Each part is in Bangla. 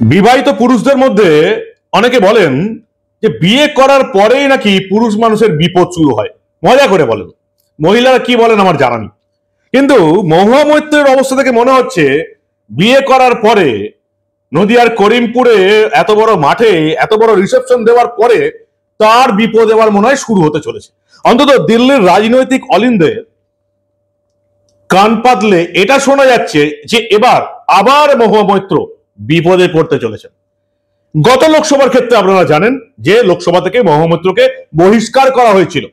বিবাহিত পুরুষদের মধ্যে অনেকে বলেন যে বিয়ে করার পরেই নাকি পুরুষ মানুষের বিপদ শুরু হয়। মজা করে বলেন, মহিলারা কি বলেন আমার জানা নেই, কিন্তু মহুয়া মৈত্রের অবস্থা থেকে মনে হচ্ছে বিয়ে করার পরে নদিয়ার করিমপুরে এত বড় মাঠে এত বড় রিসেপশন দেওয়ার পরে তার বিপদ এবার মনে হয় শুরু হতে চলেছে। অন্তত দিল্লির রাজনৈতিক অলিন্দে কান পাতলে এটা শোনা যাচ্ছে যে এবার আবার মহুয়া মৈত্র বিপদে পড়তে চলেছেন। গত লোকসভার ক্ষেত্রে আপনারা জানেন যে লোকসভা থেকে মহুয়া মৈত্রকে বহিষ্কার করা হয়েছিল।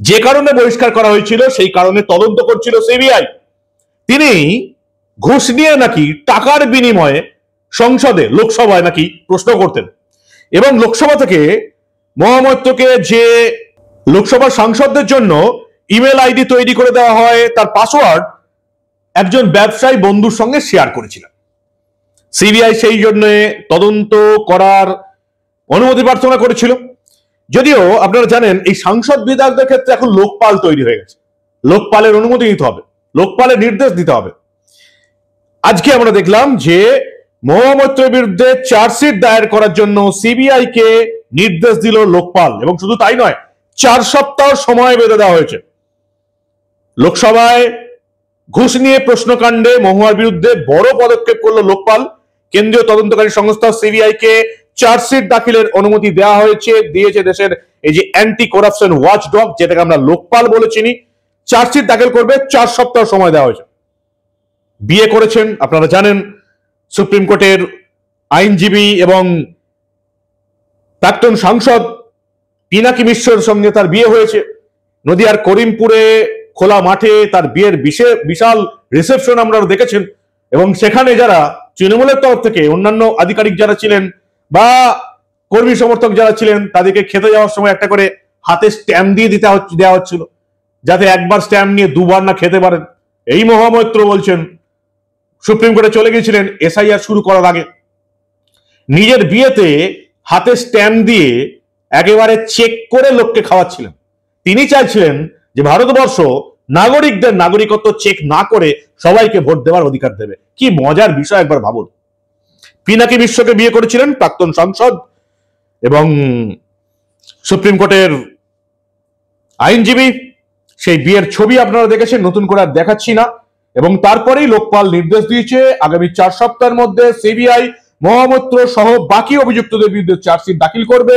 যে কারণে বহিষ্কার করা হয়েছিল সেই কারণে তদন্ত করছিল সিবিআই। তিনি ঘুষ নিয়ে নাকি টাকার বিনিময়ে সংসদে লোকসভায় নাকি প্রশ্ন করতেন এবং লোকসভা থেকে মহুয়া মৈত্রকে যে লোকসভার সাংসদদের জন্য ইমেল আইডি তৈরি করে দেওয়া হয় তার পাসওয়ার্ড একজন ব্যবসায়ী বন্ধুর সঙ্গে শেয়ার করেছিলেন। সিবিআই সেই জন্য তদন্ত করার অনুমতি প্রার্থনা করেছিল। যদিও আপনারা জানেন এই সাংসদ বিধায়কদের ক্ষেত্রে এখন লোকপাল তৈরি হয়ে গেছে, লোকপালের অনুমতি নিতে হবে, লোকপালের নির্দেশ দিতে হবে। আজকে আমরা দেখলাম যে মহুয়া মৈত্রের বিরুদ্ধে চার্জশিট দায়ের করার জন্য সিবিআই কে নির্দেশ দিল লোকপাল, এবং শুধু তাই নয়, 4 সপ্তাহ সময় বেঁধে দেওয়া হয়েছে। লোকসভায় ঘুষ নিয়ে প্রশ্নকাণ্ডে মহুয়ার বিরুদ্ধে বড় পদক্ষেপ করলো লোকপাল। কেন্দ্রীয় তদন্তকারী সংস্থা সিবিআই কে চার্জশিট দাখিলের অনুমতি দেওয়া হয়েছে, দিয়েছে দেশের এই যে অ্যান্টি করাপশন ওয়াচডগ, যেটাকে আমরা লোকপাল বলে চিনি। চার্জশিট দাখিল করবে, 4 সপ্তাহ সময় দেওয়া হয়েছে। বিয়ে করেছেন আপনারা জানেন সুপ্রিম কোর্টের আইনজীবী এবং প্রাক্তন সাংসদ পিনাকি মিশ্রের সঙ্গে তার বিয়ে হয়েছে। নদিয়ার করিমপুরে খোলা মাঠে তার বিয়ের বিশাল রিসেপশন আমরা দেখেছেন, এবং সেখানে যারা তৃণমূলের তরফ থেকে অন্যান্য আধিকারিক যারা ছিলেন বা কর্মী সমর্থক যারা ছিলেন তাদেরকে খেতে যাওয়ার সময় একটা করে হাতে স্ট্যাম্প দিয়ে দেওয়া হচ্ছিল, যাতে একবার স্ট্যাম্প নিয়ে দুবার না খেতে পারেন। এই মহুয়া মৈত্র বলছেন সুপ্রিম কোর্টে চলে গিয়েছিলেন এসআইআর শুরু করার আগে, নিজের বিয়েতে হাতে স্ট্যাম্প দিয়ে একেবারে চেক করে লোককে খাওয়াচ্ছিলেন। তিনি চাইছিলেন যে ভারতবর্ষ নাগরিকদের নাগরিকত্ব চেক না করে সবাইকে ভোট দেওয়ার অধিকার দেবে। কি মজার বিষয় একবার ভাবুন। পিনাকি মিশ্রকে বিয়ে করেছিলেন প্রাক্তন সাংসদ এবং সুপ্রিম কোর্টের আইনজীবী। সেই বিয়ের ছবি আপনারা দেখেছেন, নতুন করে আর দেখাচ্ছি না। এবং তারপরেই লোকপাল নির্দেশ দিয়েছে আগামী 4 সপ্তাহের মধ্যে সিবিআই মহুয়া মৈত্র সহ বাকি অভিযুক্তদের বিরুদ্ধে চার্জশিট দাখিল করবে।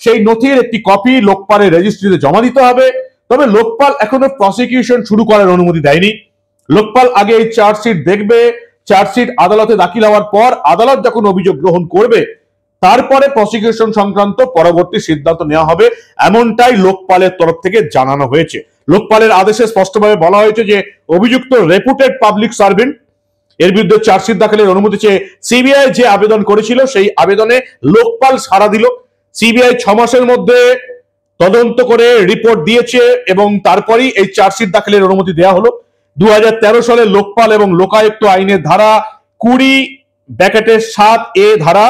সেই নথির একটি কপি লোকপালের রেজিস্ট্রিতে জমা দিতে হবে। তবে লোকপাল এখনো প্রসিকিউশন শুরু করার অনুমতি দেয়নি। লোকপাল আগে এই চার্জশিট দেখবে, চার্জশিট আদালতে দাখিল হওয়ার পর আদালত যখন অভিযোগ গ্রহণ করবে তারপরে প্রসিকিউশন সংক্রান্ত পরবর্তী সিদ্ধান্ত নেওয়া হবে, এমনটাই লোকপালের তরফ থেকে জানানো হয়েছে। লোকপালের আদেশে স্পষ্টভাবে বলা হয়েছে যে অভিযুক্ত রেপুটেড পাবলিক সার্ভেন্ট এর বিরুদ্ধে চার্জশিট দাখিলের অনুমতি চেয়ে সিবিআই যে আবেদন করেছিল সেই আবেদনে লোকপাল সাড়া দিল। সিবিআই 6 মাসের মধ্যে তদন্ত করে রিপোর্ট দিয়েছে এবং তারপরেই এই চার্জশিট দাখিলের অনুমতি দেওয়া হলো। 2013 সালে লোকপাল এবং লোকায়ুক্ত আইনের ধারা 20(7)(a) ধারা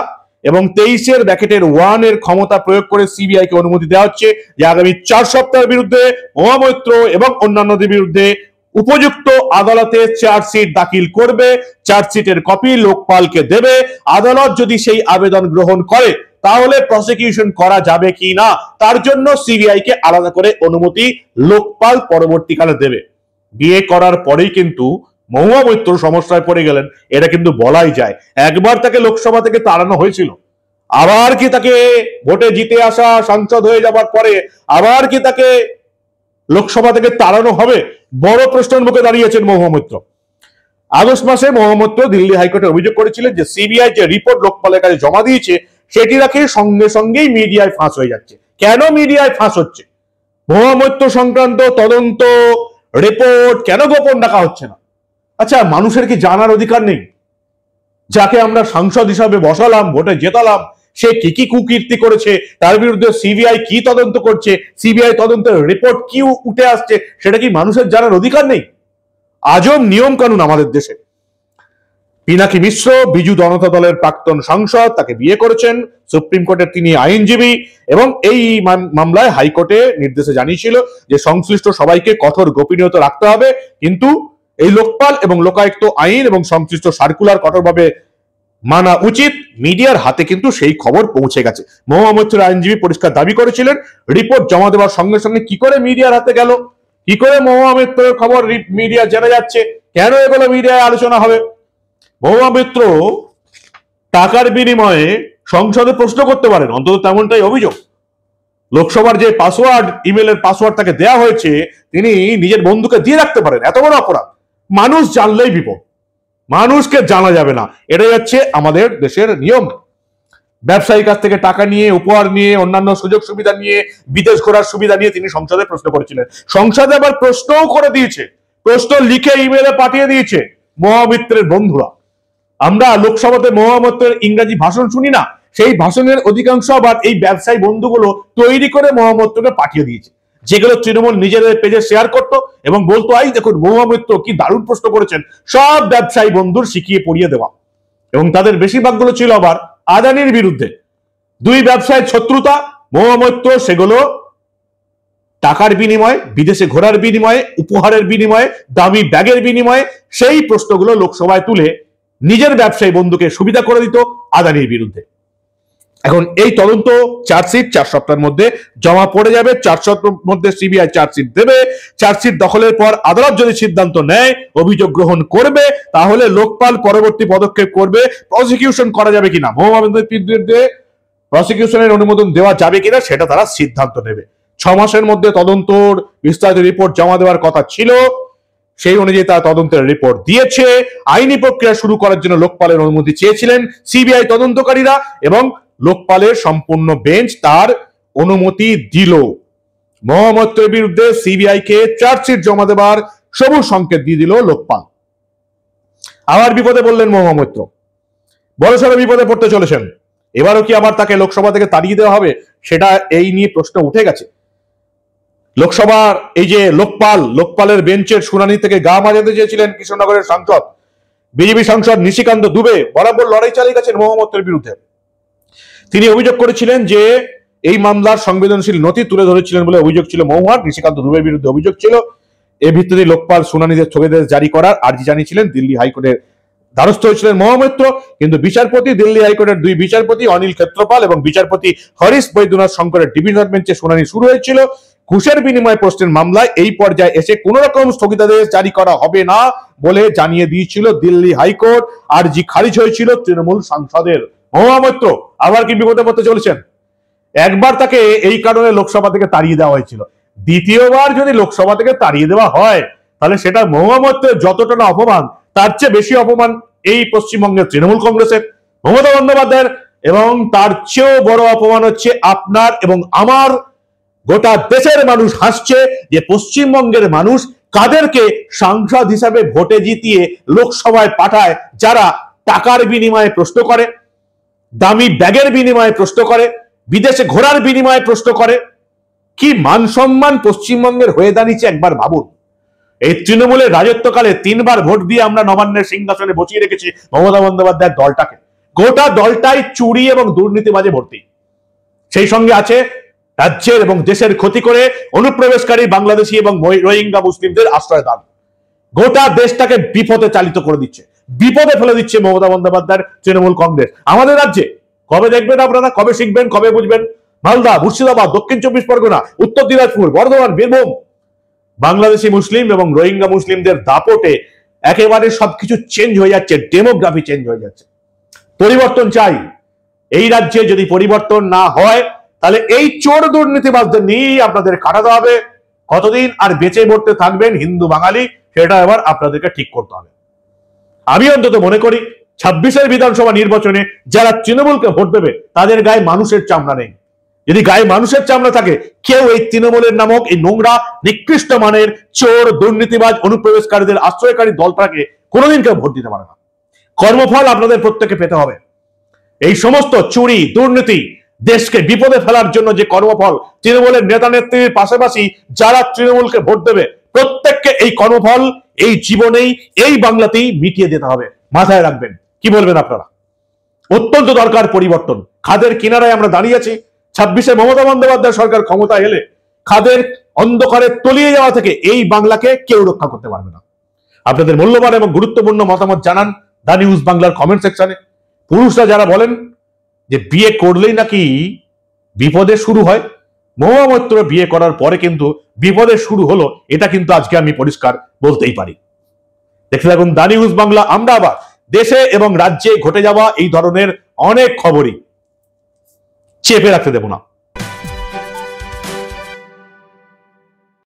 এবং 23(1) এর ক্ষমতা প্রয়োগ করে সিবিআই কে অনুমতি দেওয়া হচ্ছে যে আগামী 4 সপ্তাহের বিরুদ্ধে মহুয়া মৈত্র এবং অন্যান্যদের বিরুদ্ধে উপযুক্ত আদালতে চার্জশিট দাখিল করবে। চার্জশিটের কপি লোকপালকে দেবে। আদালত যদি সেই আবেদন গ্রহণ করে তাহলে প্রসিকিউশন করা যাবে কি না তার জন্য সিবিআই কে আলাদা করে অনুমতি লোকপাল পরবর্তীকালে দেবে। বিয়ে করার পরেই কিন্তু মহুয়া মৈত্র সমস্যায় পড়ে গেলেন, এটা কিন্তু বলাই যায়। একবার তাকে লোকসভা থেকে তাড়ানো হয়েছিল, আবার কি তাকে ভোটে জিতে আসা সাংসদ হয়ে যাবার পরে আবার কি তাকে লোকসভা থেকে তাড়ানো হবে? বড় প্রশ্নের মুখে দাঁড়িয়েছেন মহুয়া মৈত্র। আগস্ট মাসে মহুয়া মৈত্র দিল্লি হাইকোর্টে অভিযোগ করেছিলেন যে সিবিআই যে রিপোর্ট লোকপালের কাছে জমা দিয়েছে সেটি নাকি সঙ্গে সঙ্গেই মিডিয়ায় ফাঁস হয়ে যাচ্ছে। কেন মিডিয়ায় ফাঁস হচ্ছে? মহুয়া মৈত্র সংক্রান্ত তদন্ত রিপোর্ট কেন গোপন রাখা হচ্ছে না? আচ্ছা, মানুষের কি জানার অধিকার নেই? যাকে আমরা সাংসদ হিসাবে বসালাম, ভোটে জেতালাম, সে কি কি কুকীর্তি করেছে, তার বিরুদ্ধে সিবিআই কি তদন্ত করছে, সিবিআই তদন্তের রিপোর্ট কি উঠে আসছে, সেটা কি মানুষের জানার অধিকার নেই? আজব নিয়ম কানুন আমাদের দেশে। পিনাকি মিশ্র বিজু জনতা দলের প্রাক্তন সাংসদ, তাকে বিয়ে করেছেন সুপ্রিম কোর্টের তিনি আইনজীবী এবং এই মামলায় হাইকোর্টে নির্দেশে জানিয়েছিল যে সংশ্লিষ্ট সবাইকে কঠোর গোপনীয়তা রাখতে হবে, কিন্তু এই লোকপাল এবং লোকায়ুক্ত আইন এবং সংশ্লিষ্ট সার্কুলার কঠোরভাবে মানা উচিত। মিডিয়ার হাতে কিন্তু সেই খবর পৌঁছে গেছে। মহুয়া মৈত্রের আইনজীবী পরিষ্কার দাবি করেছিলেন রিপোর্ট জমা দেওয়ার সঙ্গে সঙ্গে কি করে মিডিয়ার হাতে গেল, কি করে মহুয়া মৈত্রের খবর মিডিয়া জেনে যাচ্ছে, কেন এগুলো মিডিয়ায় আলোচনা হবে। মহুয়া মৈত্র টাকার বিনিময়ে সংসদে প্রশ্ন করতে পারেন, অন্তত তেমনটাই অভিযোগ। লোকসভার যে পাসওয়ার্ড, ইমেলের পাসওয়ার্ড তাকে দেওয়া হয়েছে, তিনি নিজের বন্ধুকে দিয়ে রাখতে পারেন। এত বড় অপরাধ মানুষ জানলেই বিপদ, মানুষকে জানা যাবে না, এটাই হচ্ছে আমাদের দেশের নিয়ম। ব্যবসায়ীর কাছ থেকে টাকা নিয়ে, উপহার নিয়ে, অন্যান্য সুযোগ সুবিধা নিয়ে, বিদেশ ঘোরার সুবিধা নিয়ে তিনি সংসদে প্রশ্ন করেছিলেন। সংসদে আবার প্রশ্নও করে দিয়েছে, প্রশ্ন লিখে ইমেলে পাঠিয়ে দিয়েছে মহুয়া মৈত্রের বন্ধুরা। আমরা লোকসভাতে মহুয়া মৈত্রের ইংরেজি ভাষণ শুনি না, সেই ভাষণের অধিকাংশ আবার এই ব্যবসায়ী বন্ধুগুলো তৈরি করে মহুয়া মৈত্রকে পাঠিয়ে দিয়েছে, যেগুলো তৃণমূল নিজেদের পেজে শেয়ার করতো এবং বলতো আই দেখুন মহুয়া মৈত্র কি দারুণ প্রশ্ন করেছেন, সব ব্যবসায়ী বন্ধুর শিখিয়ে পড়িয়ে দেওয়া। এবং তাদের বেশিরভাগগুলো ছিল আবার আদানির বিরুদ্ধে। দুই ব্যবসায় শত্রুতা, মহুয়া মৈত্র সেগুলো টাকার বিনিময়ে, বিদেশে ঘোরার বিনিময়ে, উপহারের বিনিময়ে, দামি ব্যাগের বিনিময়ে সেই প্রশ্নগুলো লোকসভায় তুলে নিজের ব্যবসায়ী বন্ধুকে সুবিধা করে দিত আদানির বিরুদ্ধে। এখন এই তদন্ত চার্জশিট 4 সপ্তাহের মধ্যে জমা পড়ে যাবে। 4 সপ্তাহের মধ্যে সিবিআই চার্জশিট দেবে। চার্জশিট দখলের পর আদালত যদি সিদ্ধান্ত নেয়, অভিযোগ গ্রহণ করবে, তাহলে লোকপাল পরবর্তী পদক্ষেপ করবে। প্রসিকিউশন করা যাবে কিনা, মহুয়া মৈত্রের বিরুদ্ধে প্রসিকিউশনের অনুমোদন দেওয়া যাবে কিনা সেটা তারা সিদ্ধান্ত নেবে। 6 মাসের মধ্যে তদন্তর বিস্তারিত রিপোর্ট জমা দেওয়ার কথা ছিল, সেই অনুযায়ী তারা তদন্তের রিপোর্ট দিয়েছে। আইনি প্রক্রিয়া শুরু করার জন্য লোকপালের অনুমতি চেয়েছিলেন সিবিআই তদন্তকারীরা এবং লোকপালের সম্পূর্ণ বেঞ্চ তার অনুমতি দিল। মহুয়া মৈত্রের বিরুদ্ধে সিবিআই কে চার্জশিট জমা দেবার সবুজ সংকেত দিয়ে দিল লোকপাল। আবার বিপদে বললেন মহুয়া মৈত্র, বড়সড় বিপদে পড়তে চলেছেন। এবারও কি আবার তাকে লোকসভা থেকে তাড়িয়ে দেওয়া হবে, সেটা এই নিয়ে প্রশ্ন উঠে গেছে। লোকসভার এই যে লোকপালের বেঞ্চের শুনানি থেকে গা মাজাতে চেয়েছিলেন কৃষ্ণনগরের সাংসদ, বিজেপি সাংসদ নিশিকান্ত দুবে বরাবর লড়াই চালিয়ে গেছেন মহুয়া মৈত্রের বিরুদ্ধে। তিনি অভিযোগ করেছিলেন যে এই মামলার সংবেদনশীল নথি তুলে ধরেছিলেন বলে অভিযোগ ছিল মহুয়ার। নিশিকান্ত দুবের বিরুদ্ধে অভিযোগ ছিল। এর ভিত্তিতে লোকপাল শুনানিতে স্থগিতাদেশ জারি করার আর্জি জানিয়েছিলেন। দিল্লি হাইকোর্টের দ্বারস্থ হয়েছিলেন মহুয়া মৈত্র, কিন্তু বিচারপতি, দিল্লি হাইকোর্টের 2 বিচারপতি অনিল ক্ষেত্রপাল এবং বিচারপতি হরিশ বৈদ্যনাথ শঙ্করের ডিভিশন বেঞ্চে শুনানি শুরু হয়েছিল। ঘুষের বিনিময়ে প্রশ্নের মামলায় এই পর্যায়ে এসে কোন রকম স্থগিতাদেশ জারি করা হবে না বলে জানিয়ে দিয়েছিল দিল্লি হাইকোর্ট। আর্জি খারিজ হয়েছিল তৃণমূল সাংসদের। মহুয়া মৈত্র আবার কি বিপদে পড়তে চলেছেন? একবার তাকে এই কারণে লোকসভা থেকে তাড়িয়ে দেওয়া হয়েছিল, দ্বিতীয়বার যদি লোকসভা থেকে তাড়িয়ে দেওয়া হয় তাহলে সেটা মহুয়া মৈত্রের যতটা না অপমান, তার চেয়ে বেশি অপমান এই পশ্চিমবঙ্গের তৃণমূল কংগ্রেসের, মমতা বন্দ্যোপাধ্যায়ের, এবং তার চেয়েও বড় অপমান হচ্ছে আপনার এবং আমার। গোটা দেশের মানুষ হাসছে যে পশ্চিমবঙ্গের মানুষ কাদেরকে সাংসদ হিসাবে ভোটে জিতিয়ে লোকসভায় পাঠায়, যারা টাকার বিনিময়ে প্রশ্ন করে, দামি ব্যাগের বিনিময়ে প্রশ্ন করে, বিদেশে ঘোরার বিনিময়ে প্রশ্ন করে। কি মান সম্মান পশ্চিমবঙ্গের হয়ে দাঁড়িয়েছে একবার ভাবুন। এই তৃণমূলের রাজত্বকালে 3 বার ভোট দিয়ে আমরা নবান্নের সিংহাসনে বসিয়ে রেখেছি মমতা বন্দ্যোপাধ্যায়ের দলটাকে। গোটা দলটাই চুরি এবং দুর্নীতিবাজে ভর্তি। সেই সঙ্গে আছে রাজ্যের এবং দেশের ক্ষতি করে অনুপ্রবেশকারী বাংলাদেশি এবং রোহিঙ্গা মুসলিমদের আশ্রয় দান। গোটা দেশটাকে বিপদে চালিত করে দিচ্ছে, বিপদে ফেলে দিচ্ছে মমতা বন্দ্যোপাধ্যায়ের তৃণমূল কংগ্রেস। আমাদের রাজ্যে কবে দেখবেন আপনারা, কবে শিখবেন, কবে বুঝবেন? মালদা, মুর্শিদাবাদ, দক্ষিণ 24 পরগনা, উত্তর দিনাজপুর, বর্ধমান, বীরভূম, বাংলাদেশি মুসলিম এবং রোহিঙ্গা মুসলিমদের দাপটে একেবারে সবকিছু চেঞ্জ হয়ে যাচ্ছে, ডেমোগ্রাফি চেঞ্জ হয়ে যাচ্ছে। পরিবর্তন চাই এই রাজ্যে। যদি পরিবর্তন না হয় তাহলে এই চোর দুর্নীতিবাজদের নিয়েই আপনাদের কাটাতে হবে। কতদিন আর বেঁচে মরতে থাকবেন হিন্দু বাঙালি, সেটা এবার আপনাদেরকে ঠিক করতে হবে। আমি অন্তত মনে করি 26-এর বিধানসভা নির্বাচনে যারা তৃণমূলকে ভোট দেবে তাদের গায়ে মানুষের চামড়া নেই। যদি গায়ে মানুষের চামড়া থাকে, কেউ এই তৃণমূলের নামক এই নোংরা নিকৃষ্ট মানের চোর দুর্নীতিবাজ অনুপ্রবেশকারীদের আশ্রয়কারী দলটাকে কোনোদিন কেউ ভোট দিতে পারে না। কর্মফল আপনাদের প্রত্যেকে পেতে হবে। এই সমস্ত চুরি দুর্নীতি দেশকে বিপদে ফেলার জন্য যে কর্মফল, তৃণমূলের নেতা নেত্রীর পাশাপাশি যারা তৃণমূলকে ভোট দেবে প্রত্যেককে এই কর্মফল এই জীবনেই, এই বাংলাতেই মিটিয়ে দিতে হবে। মাথায় রাখবেন। কি বলবেন আপনারা? অত্যন্ত দরকার পরিবর্তন। খাদের কিনারায় আমরা দাঁড়িয়ে আছি। 26-এ মমতা বন্দ্যোপাধ্যায় সরকার ক্ষমতা এলে খাদের অন্ধকারে তলিয়ে যাওয়া থেকে এই বাংলাকে কেউ রক্ষা করতে পারবে না। আপনাদের মূল্যবান এবং গুরুত্বপূর্ণ মতামত জানান দা নিউজ বাংলার কমেন্ট সেকশনে। পুরুষরা যারা বলেন যে বিয়ে করলেই নাকি বিপদের শুরু হয়, মহুয়া মৈত্র বিয়ে করার পরে কিন্তু বিপদের শুরু হলো, এটা কিন্তু আজকে আমি পরিষ্কার বলতেই পারি। দেখতে থাকুন দা নিউজ বাংলা। আমরা আবার দেশে এবং রাজ্যে ঘটে যাওয়া এই ধরনের অনেক খবরই চেপে রাখতে দেব না।